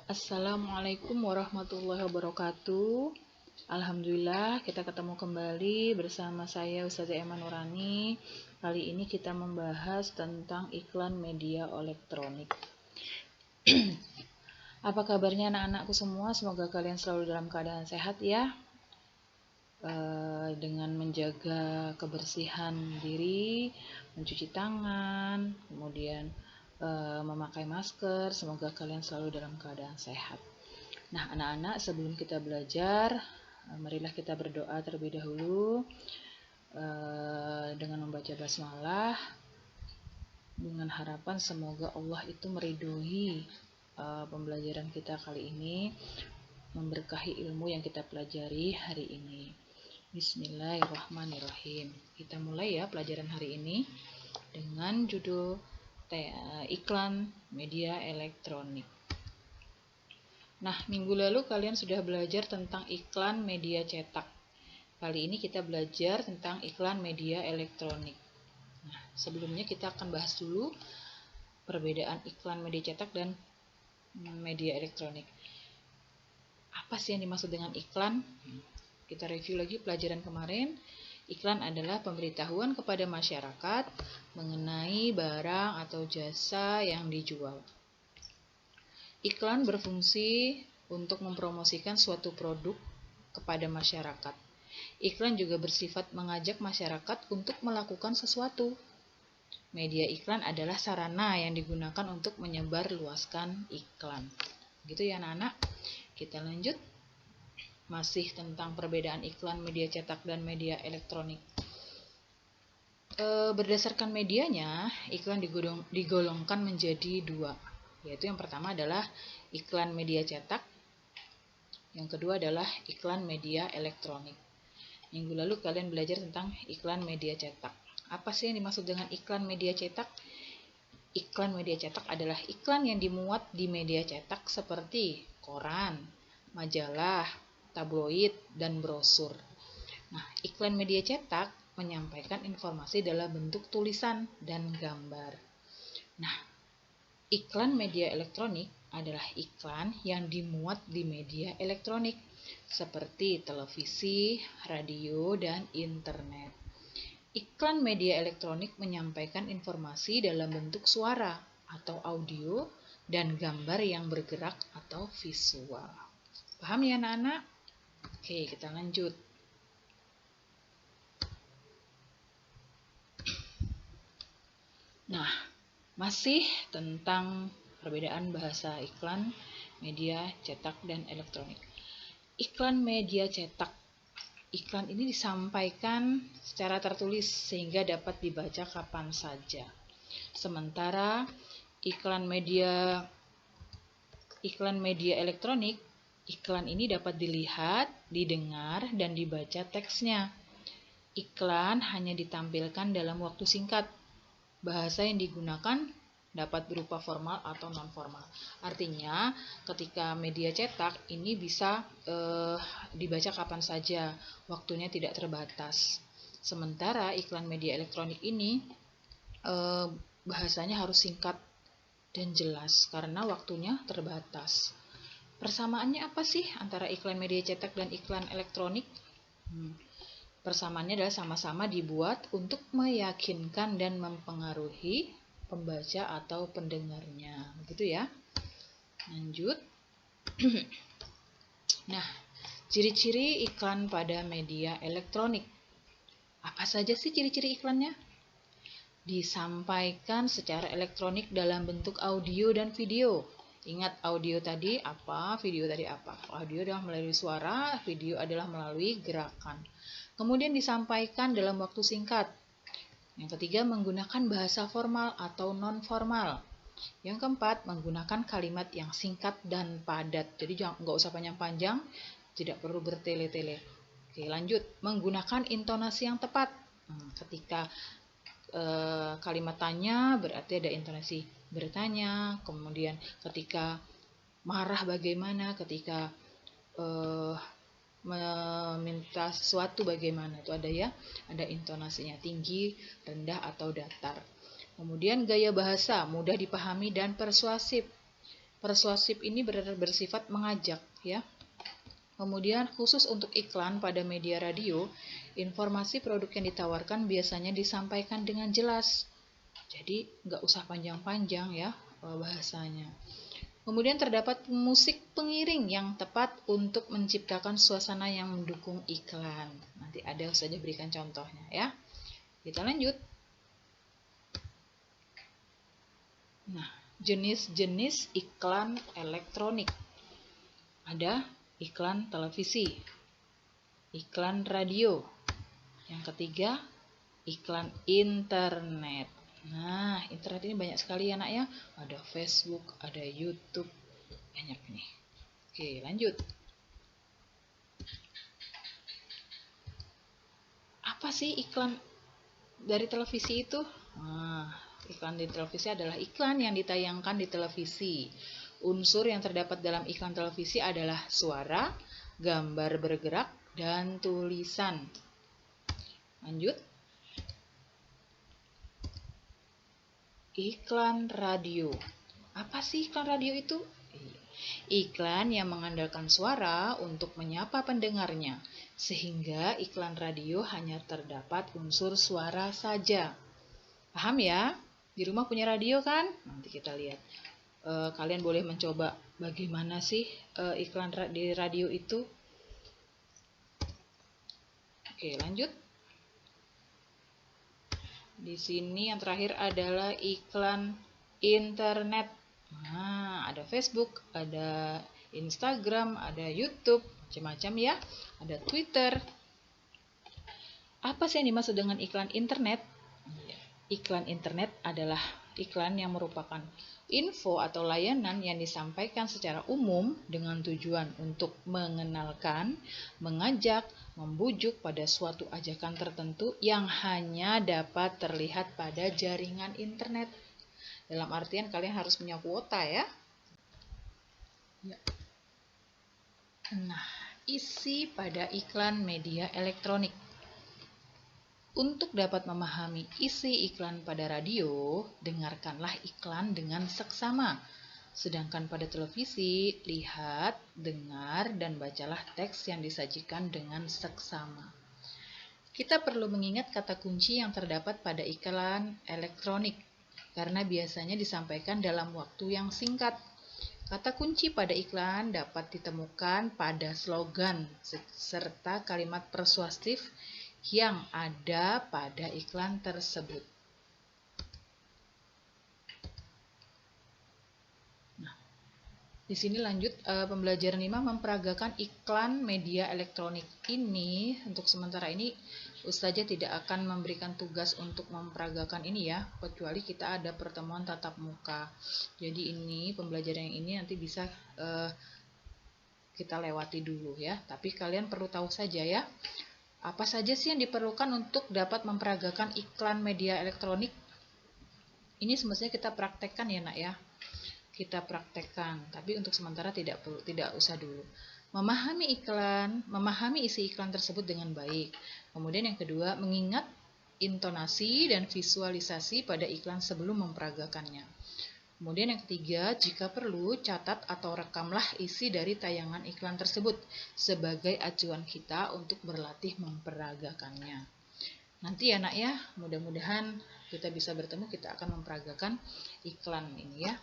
Assalamualaikum warahmatullahi wabarakatuh. Alhamdulillah kita ketemu kembali bersama saya Ustazah Emma Nurani. Kali ini kita membahas tentang iklan media elektronik. Apa kabarnya anak-anakku semua? Semoga kalian selalu dalam keadaan sehat ya. Dengan menjaga kebersihan diri, mencuci tangan, kemudian memakai masker. Semoga kalian selalu dalam keadaan sehat. Nah, anak-anak, sebelum kita belajar, marilah kita berdoa terlebih dahulu dengan membaca basmalah, dengan harapan semoga Allah itu meridhoi pembelajaran kita kali ini, memberkahi ilmu yang kita pelajari hari ini. Bismillahirrahmanirrahim. Kita mulai ya pelajaran hari ini dengan judul iklan media elektronik. Nah, minggu lalu kalian sudah belajar tentang iklan media cetak. Kali ini kita belajar tentang iklan media elektronik. Nah, sebelumnya kita akan bahas dulu perbedaan iklan media cetak dan media elektronik. Apa sih yang dimaksud dengan iklan? Kita review lagi pelajaran kemarin. Iklan adalah pemberitahuan kepada masyarakat mengenai barang atau jasa yang dijual. Iklan berfungsi untuk mempromosikan suatu produk kepada masyarakat. Iklan juga bersifat mengajak masyarakat untuk melakukan sesuatu. Media iklan adalah sarana yang digunakan untuk menyebarluaskan iklan. Gitu ya anak-anak. Kita lanjut. Masih tentang perbedaan iklan media cetak dan media elektronik. Berdasarkan medianya, iklan digolongkan menjadi dua. Yaitu yang pertama adalah iklan media cetak, yang kedua adalah iklan media elektronik. Minggu lalu kalian belajar tentang iklan media cetak. Apa sih yang dimaksud dengan iklan media cetak? Iklan media cetak adalah iklan yang dimuat di media cetak seperti koran, majalah, tabloid, dan brosur. Nah, iklan media cetak menyampaikan informasi dalam bentuk tulisan dan gambar. Nah, iklan media elektronik adalah iklan yang dimuat di media elektronik seperti televisi, radio, dan internet. Iklan media elektronik menyampaikan informasi dalam bentuk suara atau audio dan gambar yang bergerak atau visual. Paham ya anak-anak? Oke, kita lanjut. Nah, masih tentang perbedaan bahasa iklan, media cetak, dan elektronik. Iklan media cetak. Iklan ini disampaikan secara tertulis sehingga dapat dibaca kapan saja. Sementara iklan media elektronik, iklan ini dapat dilihat, didengar, dan dibaca teksnya. Iklan hanya ditampilkan dalam waktu singkat. Bahasa yang digunakan dapat berupa formal atau non-formal. Artinya, ketika media cetak ini bisa dibaca kapan saja, waktunya tidak terbatas. Sementara iklan media elektronik ini bahasanya harus singkat dan jelas karena waktunya terbatas. Persamaannya apa sih antara iklan media cetak dan iklan elektronik? Persamaannya adalah sama-sama dibuat untuk meyakinkan dan mempengaruhi pembaca atau pendengarnya. Begitu ya. Lanjut. Nah, ciri-ciri iklan pada media elektronik. Apa saja sih ciri-ciri iklannya? Disampaikan secara elektronik dalam bentuk audio dan video. Ingat audio tadi apa, video tadi apa. Audio adalah melalui suara, video adalah melalui gerakan. Kemudian disampaikan dalam waktu singkat. Yang ketiga, menggunakan bahasa formal atau non-formal. Yang keempat, menggunakan kalimat yang singkat dan padat. Jadi nggak usah panjang-panjang, tidak perlu bertele-tele. Oke, lanjut. Menggunakan intonasi yang tepat. Ketika kalimat tanya berarti ada intonasi bertanya. Kemudian ketika marah bagaimana, ketika meminta sesuatu bagaimana, itu ada ya, ada intonasinya tinggi, rendah, atau datar. Kemudian gaya bahasa mudah dipahami dan persuasif. Persuasif ini bersifat mengajak ya. Kemudian khusus untuk iklan pada media radio, informasi produk yang ditawarkan biasanya disampaikan dengan jelas. Jadi nggak usah panjang-panjang ya bahasanya. Kemudian terdapat musik pengiring yang tepat untuk menciptakan suasana yang mendukung iklan. Nanti ada saja berikan contohnya ya. Kita lanjut. Nah, jenis-jenis iklan elektronik. Ada iklan televisi, iklan radio. Yang ketiga, iklan internet. Nah, internet ini banyak sekali ya nak ya. Ada Facebook, ada YouTube, banyak nih. Oke, lanjut. Apa sih iklan dari televisi itu? Nah, iklan di televisi adalah iklan yang ditayangkan di televisi. Unsur yang terdapat dalam iklan televisi adalah suara, gambar bergerak, dan tulisan. Lanjut. Iklan radio. Apa sih iklan radio itu? Iklan yang mengandalkan suara untuk menyapa pendengarnya, sehingga iklan radio hanya terdapat unsur suara saja. Paham ya? Di rumah punya radio kan? Nanti kita lihat. Kalian boleh mencoba bagaimana sih iklan di radio itu. Oke, lanjut. Di sini yang terakhir adalah iklan internet. Nah, ada Facebook, ada Instagram, ada YouTube, macam-macam ya. Ada Twitter. Apa sih yang dimaksud dengan iklan internet? Iklan internet adalah iklan yang merupakan info atau layanan yang disampaikan secara umum dengan tujuan untuk mengenalkan, mengajak, membujuk pada suatu ajakan tertentu yang hanya dapat terlihat pada jaringan internet. Dalam artian kalian harus punya kuota ya. Nah, isi pada iklan media elektronik. Untuk dapat memahami isi iklan pada radio, dengarkanlah iklan dengan seksama. Sedangkan pada televisi, lihat, dengar, dan bacalah teks yang disajikan dengan seksama. Kita perlu mengingat kata kunci yang terdapat pada iklan elektronik, karena biasanya disampaikan dalam waktu yang singkat. Kata kunci pada iklan dapat ditemukan pada slogan serta kalimat persuasif yang ada pada iklan tersebut. Nah, di sini lanjut pembelajaran 5 memperagakan iklan media elektronik. Ini untuk sementara ini Ustazah tidak akan memberikan tugas untuk memperagakan ini ya, kecuali kita ada pertemuan tatap muka. Jadi ini pembelajaran yang ini nanti bisa kita lewati dulu ya. Tapi kalian perlu tahu saja ya. Apa saja sih yang diperlukan untuk dapat memperagakan iklan media elektronik? Ini semestinya kita praktekkan ya nak ya. Kita praktekkan, tapi untuk sementara tidak usah dulu. Memahami isi iklan tersebut dengan baik. Kemudian yang kedua, mengingat intonasi dan visualisasi pada iklan sebelum memperagakannya. Kemudian yang ketiga, jika perlu, catat atau rekamlah isi dari tayangan iklan tersebut sebagai acuan kita untuk berlatih memperagakannya. Nanti ya nak ya, mudah-mudahan kita bisa bertemu, kita akan memperagakan iklan ini ya.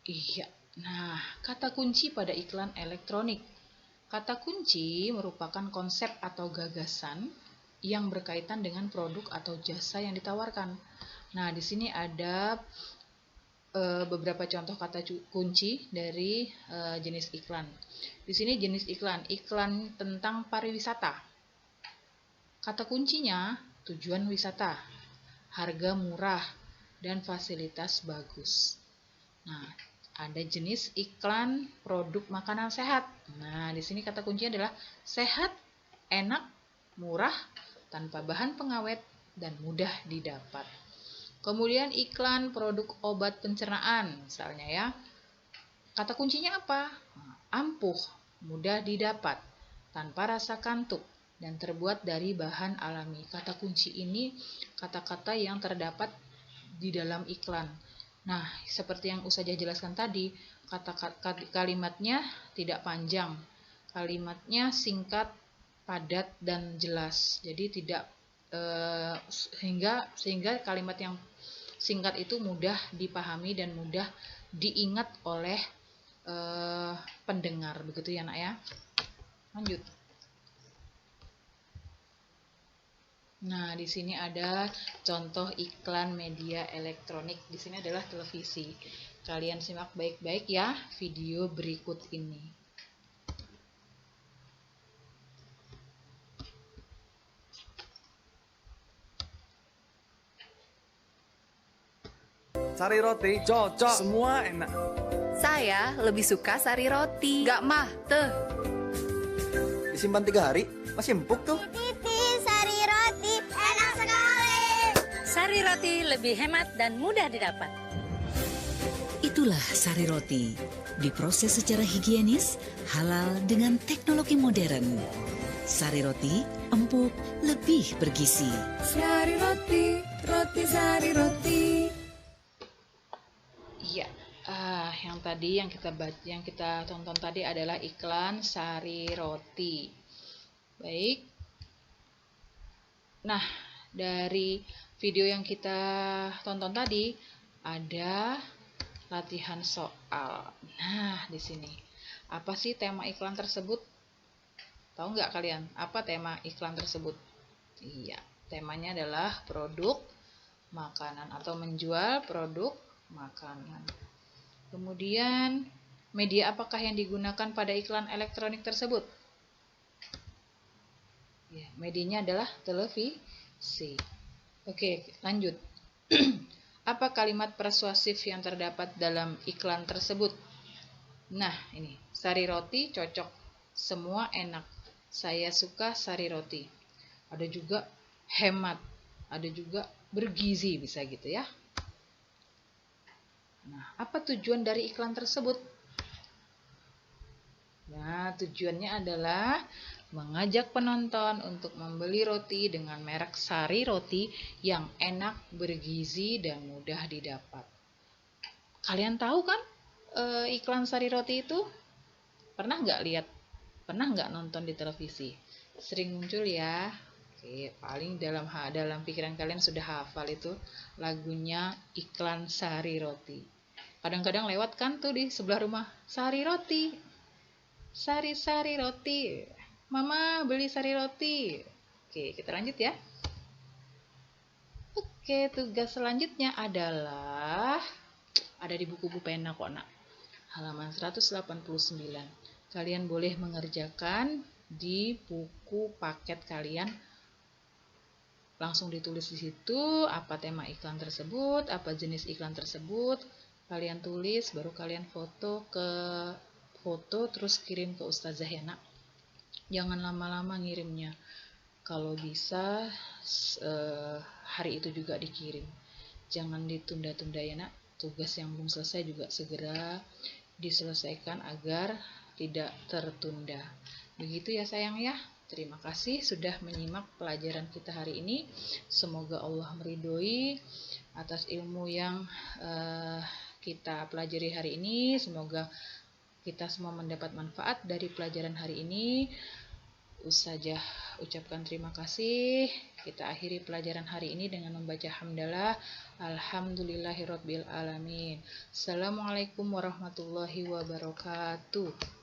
Iya, nah kata kunci pada iklan elektronik. Kata kunci merupakan konsep atau gagasan yang berkaitan dengan produk atau jasa yang ditawarkan. Nah, di sini ada beberapa contoh kata kunci dari jenis iklan. Di sini jenis iklan tentang pariwisata. Kata kuncinya tujuan wisata, harga murah, dan fasilitas bagus. Nah, ada jenis iklan produk makanan sehat. Nah, di sini kata kuncinya adalah sehat, enak, murah, tanpa bahan pengawet, dan mudah didapat. Kemudian iklan produk obat pencernaan, misalnya ya. Kata kuncinya apa? Ampuh, mudah didapat, tanpa rasa kantuk, dan terbuat dari bahan alami. Kata kunci ini kata-kata yang terdapat di dalam iklan. Nah, seperti yang Ustazah jelaskan tadi, kalimatnya tidak panjang. Kalimatnya singkat, padat, dan jelas. Jadi tidak sehingga kalimat yang singkat itu mudah dipahami dan mudah diingat oleh pendengar, begitu ya nak ya. Lanjut. Nah, di sini ada contoh iklan media elektronik. Di sini adalah televisi. Kalian simak baik-baik ya video berikut ini. Sari roti cocok, semua enak. Saya lebih suka sari roti. Gak mah, teh. Disimpan 3 hari, masih empuk tuh. Titi, sari roti, enak sekali. Sari roti lebih hemat dan mudah didapat. Itulah sari roti, diproses secara higienis, halal dengan teknologi modern. Sari roti empuk, lebih bergizi. Sari roti, roti sari roti. Iya, yang kita tonton tadi adalah iklan sari roti. Baik. Nah, dari video yang kita tonton tadi ada latihan soal. Nah, di sini apa sih tema iklan tersebut? Tahu nggak kalian apa tema iklan tersebut? Iya, temanya adalah produk makanan atau menjual produk makanan. Kemudian, media apakah yang digunakan pada iklan elektronik tersebut? Ya, medianya adalah televisi. Oke, lanjut. Apa kalimat persuasif yang terdapat dalam iklan tersebut? Nah, ini, sari roti cocok, semua enak. Saya suka sari roti. Ada juga hemat, ada juga bergizi, bisa gitu ya. Nah, apa tujuan dari iklan tersebut? Nah, tujuannya adalah mengajak penonton untuk membeli roti dengan merek sari roti yang enak, bergizi, dan mudah didapat. Kalian tahu kan iklan sari roti itu? Pernah nggak lihat? Pernah nggak nonton di televisi? Sering muncul ya. Oke, paling dalam pikiran kalian sudah hafal itu lagunya iklan sari roti. Kadang-kadang lewat kan tuh di sebelah rumah, sari roti, sari roti, mama beli sari roti. Oke, kita lanjut ya. Oke, tugas selanjutnya adalah ada di buku pena kok nak, halaman 189. Kalian boleh mengerjakan di buku paket kalian. Langsung ditulis di situ apa tema iklan tersebut, apa jenis iklan tersebut. Kalian tulis, baru kalian foto terus kirim ke Ustazah ya nak. Jangan lama-lama ngirimnya. Kalau bisa hari itu juga dikirim. Jangan ditunda-tunda ya nak. Tugas yang belum selesai juga segera diselesaikan agar tidak tertunda. Begitu ya sayang ya. Terima kasih sudah menyimak pelajaran kita hari ini. Semoga Allah meridhoi atas ilmu yang kita pelajari hari ini. Semoga kita semua mendapat manfaat dari pelajaran hari ini. Ustazah ucapkan terima kasih. Kita akhiri pelajaran hari ini dengan membaca hamdalah. Alhamdulillahirabbil alamin. Assalamualaikum warahmatullahi wabarakatuh.